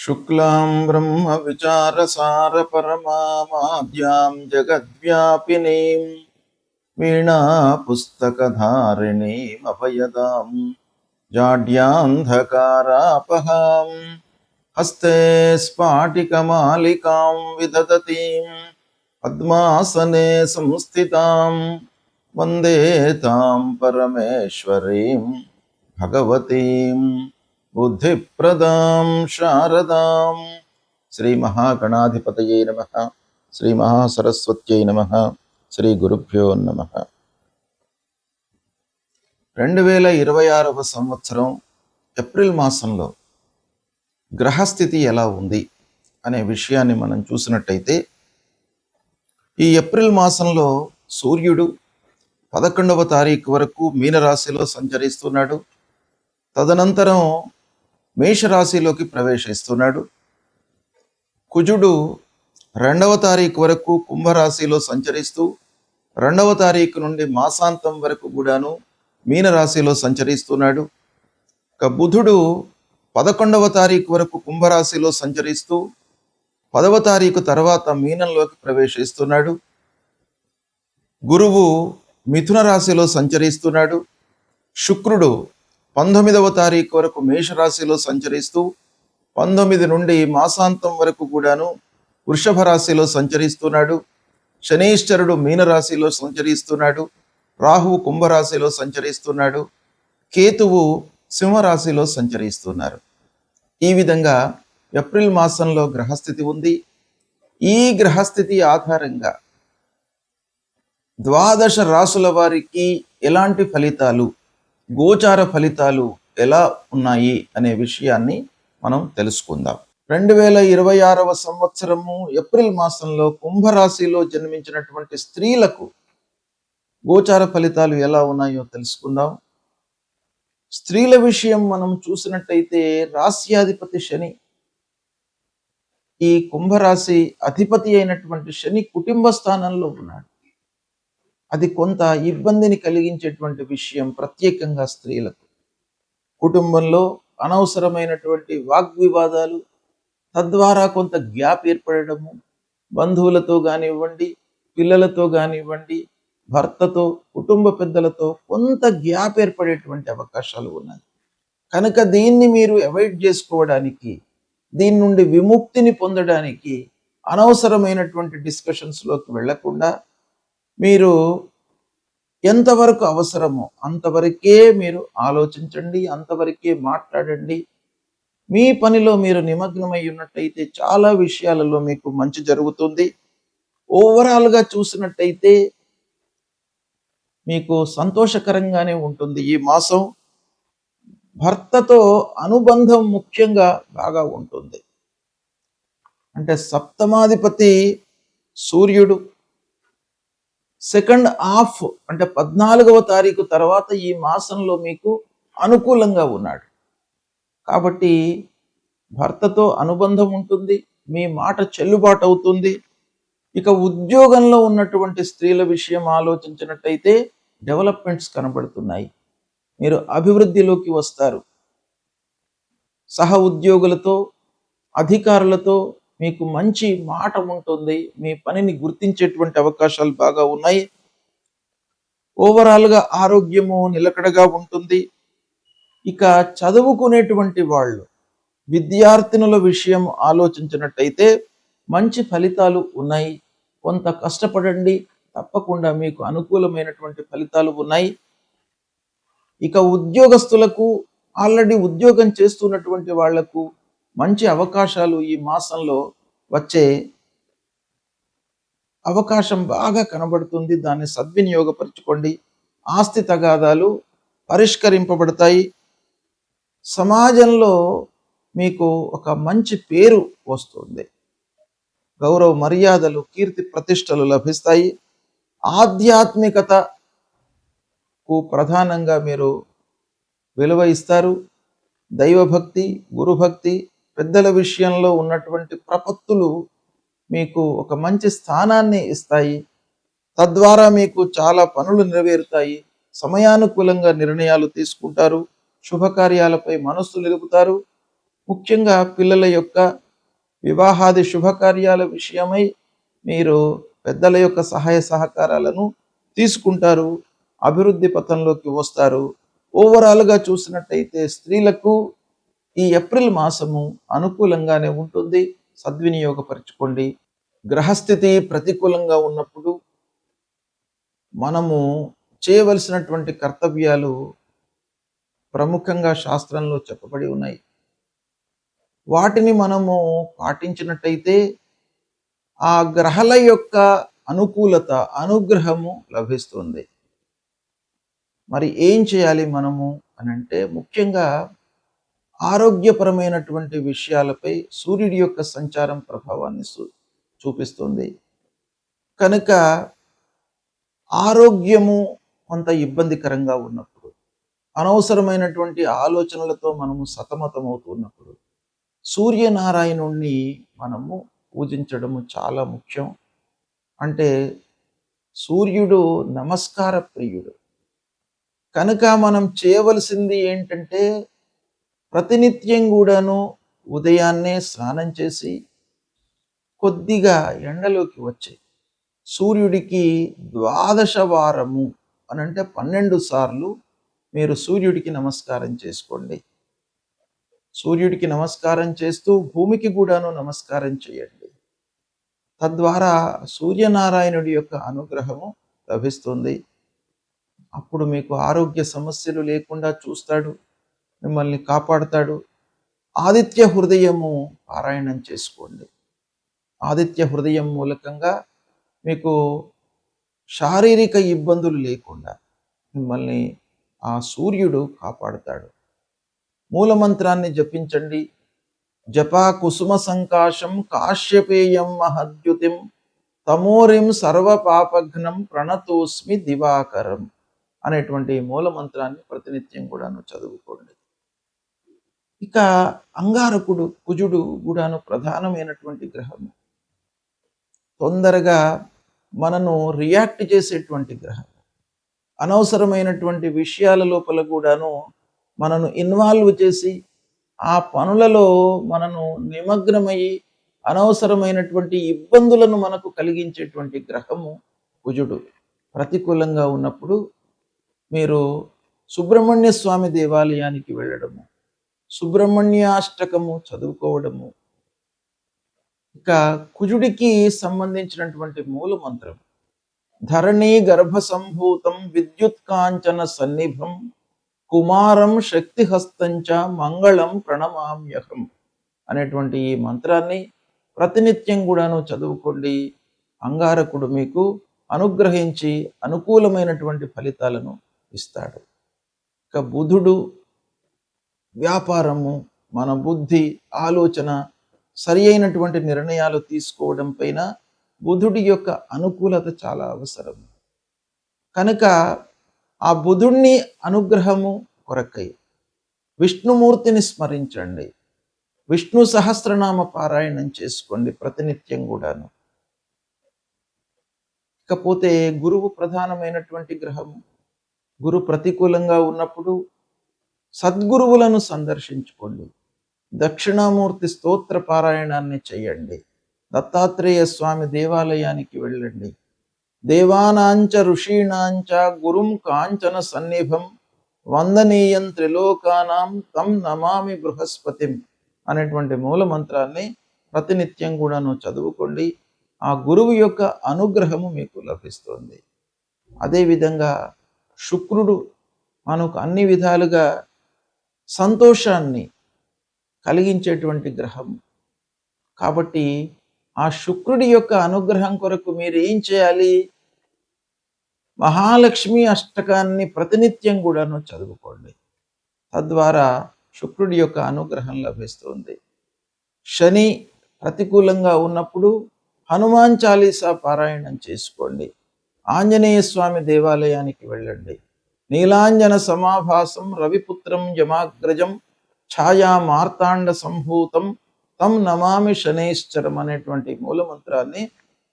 शुक्लां ब्रह्मविचारसारपरमामाद्यां जगद्व्यापिनीं वीणापुस्तकधारिणीमभयदां जाड्यान्धकारापहां हस्ते स्फाटिकमालिकां विदधतीं पद्मासने संस्थितां वन्दे तां परमेश्वरीं भगवतीं बुद्धिप्रदां शारदां శ్రీ మహాగణాధిపతయే నమః శ్రీ మహాసరస్వత్యై నమః శ్రీ గురుభ్యో నమః 2026వ సంవత్సరం ఏప్రిల్ మాసంలో గ్రహస్థితి ఎలా ఉంది అనే విషయాన్ని మనం చూసినట్టయితే ఈ ఏప్రిల్ మాసంలో సూర్యుడు 11వ తారీఖు వరకు మీనరాశిలో సంచరిస్తున్నాడు. తదనంతరం మేషరాశిలోకి ప్రవేశిస్తున్నాడు. కుజుడు 2వ తారీఖు వరకు కుంభరాశిలో సంచరిస్తూ 2వ తారీఖు నుండి మాసాంతం వరకు కూడాను మీనరాశిలో సంచరిస్తున్నాడు. ఇక బుధుడు 11వ తారీఖు వరకు కుంభరాశిలో సంచరిస్తూ 10వ తారీఖు తర్వాత మీనంలోకి ప్రవేశిస్తున్నాడు. గురువు మిథున రాశిలో సంచరిస్తున్నాడు. శుక్రుడు 19వ తారీఖు వరకు మేషరాశిలో సంచరిస్తూ 19 నుండి మాసాంతం వరకు కూడాను వృషభ రాశిలో సంచరిస్తున్నాడు. శనీశ్వరుడు మీనరాశిలో సంచరిస్తున్నాడు. రాహువు కుంభరాశిలో సంచరిస్తున్నాడు. కేతువు సింహరాశిలో సంచరిస్తున్నారు. ఈ విధంగా ఏప్రిల్ మాసంలో గ్రహస్థితి ఉంది. ఈ గ్రహస్థితి ఆధారంగా 12 రాసుల వారికి ఎలాంటి ఫలితాలు, గోచార ఫలితాలు ఎలా ఉన్నాయి అనే విషయాన్ని మనం తెలుసుకుందాం. 2026వ సంవత్సరము ఏప్రిల్ మాసంలో కుంభరాశిలో జన్మించినటువంటి స్త్రీలకు గోచార ఫలితాలు ఎలా ఉన్నాయో తెలుసుకుందాం. స్త్రీల విషయం మనం చూసినట్టయితే రాశ్యాధిపతి శని, ఈ కుంభరాశి అధిపతి అయినటువంటి శని కుటుంబ స్థానంలో ఉన్నాడు. అది కొంత ఇబ్బందిని కలిగించేటువంటి విషయం, ప్రత్యేకంగా స్త్రీలకు. కుటుంబంలో అనవసరమైనటువంటి వాగ్వివాదాలు, తద్వారా కొంత గ్యాప్ ఏర్పడము, బంధువులతో కానివ్వండి, పిల్లలతో కానివ్వండి, భర్తతో, కుటుంబ పెద్దలతో కొంత గ్యాప్ ఏర్పడేటువంటి అవకాశాలు ఉన్నాయి. కనుక దీన్ని మీరు అవాయిడ్ చేసుకోవడానికి, దీని నుండి విముక్తిని పొందడానికి అనవసరమైనటువంటి డిస్కషన్స్లోకి వెళ్లకుండా మీరు ఎంతవరకు అవసరమో అంతవరకే మీరు ఆలోచించండి, అంతవరకే మాట్లాడండి. మీ పనిలో మీరు నిమగ్నమై ఉన్నట్టయితే చాలా విషయాలలో మీకు మంచి జరుగుతుంది. ఓవరాల్గా చూసినట్టయితే మీకు సంతోషకరంగానే ఉంటుంది. ఈ మాసం భర్తతో అనుబంధం ముఖ్యంగా బాగా ఉంటుంది. అంటే సప్తమాధిపతి సూర్యుడు సెకండ్ హాఫ్ అంటే 14వ తారీఖు తర్వాత ఈ మాసంలో మీకు అనుకూలంగా ఉన్నాడు. కాబట్టి భర్తతో అనుబంధం ఉంటుంది, మీ మాట చెల్లుబాటు అవుతుంది. ఇక ఉద్యోగంలో ఉన్నటువంటి స్త్రీల విషయం ఆలోచించినట్టయితే డెవలప్మెంట్స్ కనబడుతున్నాయి. మీరు అభివృద్ధిలోకి వస్తారు. సహ ఉద్యోగులతో, అధికారులతో మీకు మంచి మాట ఉంటుంది. మీ పనిని గుర్తించేటువంటి అవకాశాలు బాగా ఉన్నాయి. ఓవరాల్గా ఆరోగ్యము నిలకడగా ఉంటుంది. ఇక చదువుకునేటువంటి వాళ్ళు, విద్యార్థినుల విషయం ఆలోచించినట్టయితే మంచి ఫలితాలు ఉన్నాయి. కొంత కష్టపడండి, తప్పకుండా మీకు అనుకూలమైనటువంటి ఫలితాలు ఉన్నాయి. ఇక ఉద్యోగస్తులకు, ఆల్రెడీ ఉద్యోగం చేస్తున్నటువంటి వాళ్లకు మంచి అవకాశాలు ఈ మాసంలో వచ్చే అవకాశం బాగా కనబడుతుంది. దాన్ని సద్వినియోగపరచుకోండి. ఆస్తి తగాదాలు పరిష్కరింపబడతాయి. సమాజంలో మీకు ఒక మంచి పేరు వస్తుంది. గౌరవ మర్యాదలు, కీర్తి ప్రతిష్టలు లభిస్తాయి. ఆధ్యాత్మికతకు ప్రధానంగా మీరు విలువ ఇస్తారు. దైవభక్తి, గురుభక్తి, పెద్దల విషయంలో ఉన్నటువంటి ప్రపత్తులు మీకు ఒక మంచి స్థానాన్ని ఇస్తాయి. తద్వారా మీకు చాలా పనులు నెరవేరుతాయి. సమయానుకూలంగా నిర్ణయాలు తీసుకుంటారు. శుభకార్యాలపై మనస్సు నిలుపుతారు. ముఖ్యంగా పిల్లల యొక్క వివాహాది శుభకార్యాల విషయమై మీరు పెద్దల యొక్క సహాయ సహకారాలను తీసుకుంటారు, అభివృద్ధి పథంలోకి వస్తారు. ఓవరాల్గా చూసినట్టయితే స్త్రీలకు ఈ ఏప్రిల్ మాసము అనుకూలంగానే ఉంటుంది, సద్వినియోగపరచుకోండి. గ్రహస్థితి ప్రతికూలంగా ఉన్నప్పుడు మనము చేయవలసినటువంటి కర్తవ్యాలు ప్రముఖంగా శాస్త్రంలో చెప్పబడి ఉన్నాయి. వాటిని మనము పాటించినట్టయితే ఆ గ్రహాల యొక్క అనుకూలత, అనుగ్రహము లభిస్తుంది. మరి ఏం చేయాలి మనము అని అంటే, ముఖ్యంగా ఆరోగ్యపరమైనటువంటి విషయాలపై సూర్యుడి యొక్క సంచారం ప్రభావాన్ని చూపిస్తుంది కనుక ఆరోగ్యము కొంత ఇబ్బందికరంగా ఉన్నప్పుడు, అనవసరమైనటువంటి ఆలోచనలతో మనము సతమతమవుతున్నప్పుడు సూర్యనారాయణుణ్ణి మనము పూజించడము చాలా ముఖ్యం. అంటే సూర్యుడు నమస్కార ప్రియుడు కనుక మనం చేయవలసింది ఏంటంటే, ప్రతినిత్యం కూడాను ఉదయాన్నే స్నానం చేసి కొద్దిగా ఎండలోకి వచ్చి సూర్యుడికి 12 వారము అని అంటే 12 సార్లు మీరు సూర్యుడికి నమస్కారం చేసుకోండి. సూర్యుడికి నమస్కారం చేస్తూ భూమికి కూడాను నమస్కారం చేయండి. తద్వారా సూర్యనారాయణుడి యొక్క అనుగ్రహము లభిస్తుంది. అప్పుడు మీకు ఆరోగ్య సమస్యలు లేకుండా చూస్తాడు, మిమ్మల్ని కాపాడుతాడు. ఆదిత్య హృదయము పారాయణం చేసుకోండి. ఆదిత్య హృదయం మూలకంగా మీకు శారీరక ఇబ్బందులు లేకుండా మిమ్మల్ని ఆ సూర్యుడు కాపాడుతాడు. మూలమంత్రాన్ని జపించండి. జపా కుసుమ సంకాశం కాశ్యపేయం మహద్యుతిం తమోరిం సర్వపాపఘ్నం ప్రణతోస్మి దివాకరం అనేటువంటి మూలమంత్రాన్ని ప్రతినిత్యం కూడాను చదువుకోండి. ఇక అంగారకుడు, కుజుడు కూడాను ప్రధానమైనటువంటి గ్రహము. తొందరగా మనను రియాక్ట్ చేసేటువంటి గ్రహం. అనవసరమైనటువంటి విషయాల లోపల కూడాను మనను ఇన్వాల్వ్ చేసి ఆ పనులలో మనను నిమగ్నమయ్యి అనవసరమైనటువంటి ఇబ్బందులను మనకు కలిగించేటువంటి గ్రహము కుజుడు. ప్రతికూలంగా ఉన్నప్పుడు మీరు సుబ్రహ్మణ్య స్వామి దేవాలయానికి వెళ్ళడము, సుబ్రహ్మణ్యాష్టకము చదువుకోవడము. ఇక కుజుడికి సంబంధించినటువంటి మూల మంత్రం ధరణీ గర్భ సంభూతం విద్యుత్ కాంచన సన్నిభం కుమారం శక్తిహస్తంచ మంగళం ప్రణమామ్యహం అనేటువంటి ఈ మంత్రాన్ని ప్రతినిత్యం కూడాను చదువుకోండి. అంగారకుడు మీకు అనుగ్రహించి అనుకూలమైనటువంటి ఫలితాలను ఇస్తాడు. ఇక బుధుడు వ్యాపారము, మన బుద్ధి, ఆలోచన, సరి అయినటువంటి నిర్ణయాలు తీసుకోవడం పైన బుధుడి యొక్క అనుకూలత చాలా అవసరం. కనుక ఆ బుధుడిని అనుగ్రహము కొరకై విష్ణుమూర్తిని స్మరించండి. విష్ణు సహస్రనామ పారాయణం చేసుకోండి ప్రతినిత్యం కూడాను. ఇకపోతే గురువు ప్రధానమైనటువంటి గ్రహము. గురు ప్రతికూలంగా ఉన్నప్పుడు సద్గురువులను సందర్శించుకోండి. దక్షిణామూర్తి స్తోత్ర పారాయణాన్ని చేయండి. దత్తాత్రేయ స్వామి దేవాలయానికి వెళ్ళండి. దేవానాంచ ఋషీణాంచ గురుం కాంచన సన్నిభం వందనీయం త్రిలోకానాం తం నమామి బృహస్పతిం అనేటువంటి మూల మంత్రాన్ని ప్రతినిత్యం కూడాను చదువుకోండి. ఆ గురువు యొక్క అనుగ్రహము మీకు లభిస్తుంది. అదేవిధంగా శుక్రుడు మనకు అన్ని విధాలుగా సంతోషాన్ని కలిగించేటువంటి గ్రహం. కాబట్టి ఆ శుక్రుడి యొక్క అనుగ్రహం కొరకు మీరు ఏం చేయాలి? మహాలక్ష్మి అష్టకాన్ని ప్రతినిత్యం కూడాను చదువుకోండి. తద్వారా శుక్రుడి యొక్క అనుగ్రహం లభిస్తుంది. శని ప్రతికూలంగా ఉన్నప్పుడు హనుమాన్ చాలీసా పారాయణం చేసుకోండి. ఆంజనేయ స్వామి దేవాలయానికి వెళ్ళండి. నీలాంజన సమాభాసం రవిపుత్రం యమాగ్రజం ఛాయా మార్తాండ సంభూతం తం నమామి శనైశ్చరం అనేటువంటి మూలమంత్రాన్ని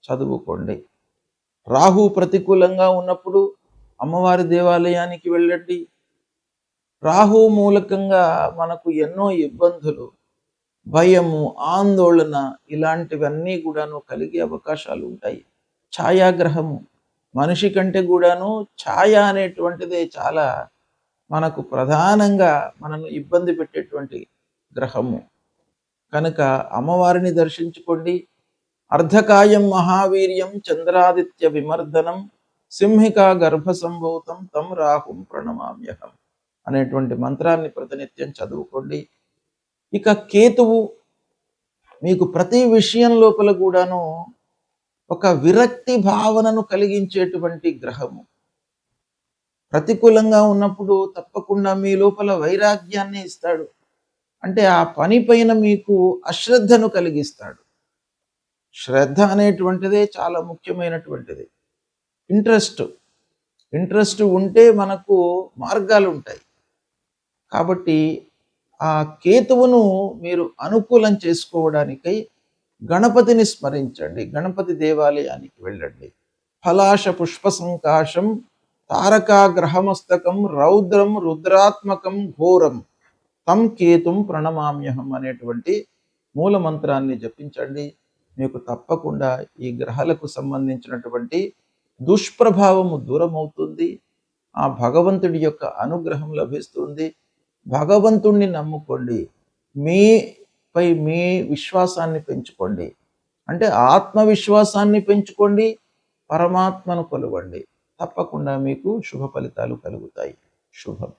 చదువుకోండి. రాహు ప్రతికూలంగా ఉన్నప్పుడు అమ్మవారి దేవాలయానికి వెళ్ళండి. రాహు మూలకంగా మనకు ఎన్నో ఇబ్బందులు, భయము, ఆందోళన ఇలాంటివన్నీ కూడాను కలిగే అవకాశాలు ఉంటాయి. ఛాయాగ్రహము మనిషి కంటే కూడాను ఛాయ అనేటువంటిదే చాలా మనకు ప్రధానంగా మనను ఇబ్బంది పెట్టేటువంటి గ్రహము. కనుక అమ్మవారిని దర్శించుకోండి. అర్ధకాయం మహావీర్యం చంద్రాదిత్య విమర్దనం సింహికా గర్భ సంభూతం తం రాహుం ప్రణమామ్యహం అనేటువంటి మంత్రాన్ని ప్రతినిత్యం చదువుకోండి. ఇక కేతువు మీకు ప్రతి విషయం లోపల కూడాను ఒక విరక్తి భావనను కలిగించేటువంటి గ్రహము. ప్రతికూలంగా ఉన్నప్పుడు తప్పకుండా మీ లోపల వైరాగ్యాన్ని ఇస్తాడు. అంటే ఆ పని పైన మీకు అశ్రద్ధను కలిగిస్తాడు. శ్రద్ధ అనేటువంటిదే చాలా ముఖ్యమైనటువంటిది. ఇంట్రెస్ట్ ఉంటే మనకు మార్గాలు ఉంటాయి. కాబట్టి ఆ కేతువును మీరు అనుకూలం చేసుకోవడానికై గణపతిని స్మరించండి. గణపతి దేవాలయానికి వెళ్ళండి. ఫలాశ పుష్ప సంకాశం తారకాగ్రహమస్తకం రౌద్రం రుద్రాత్మకం ఘోరం తం కేతుం ప్రణమామ్యహం అనేటువంటి మూల మంత్రాన్ని జపించండి. మీకు తప్పకుండా ఈ గ్రహాలకు సంబంధించినటువంటి దుష్ప్రభావము దూరమవుతుంది. ఆ భగవంతుడి యొక్క అనుగ్రహం లభిస్తుంది. భగవంతుణ్ణి నమ్ముకోండి. మీపై మీ విశ్వాసాన్ని పెంచుకోండి. అంటే ఆత్మవిశ్వాసాన్ని పెంచుకోండి, పరమాత్మను కొలవండి. తప్పకుండా మీకు శుభ ఫలితాలు కలుగుతాయి. శుభం.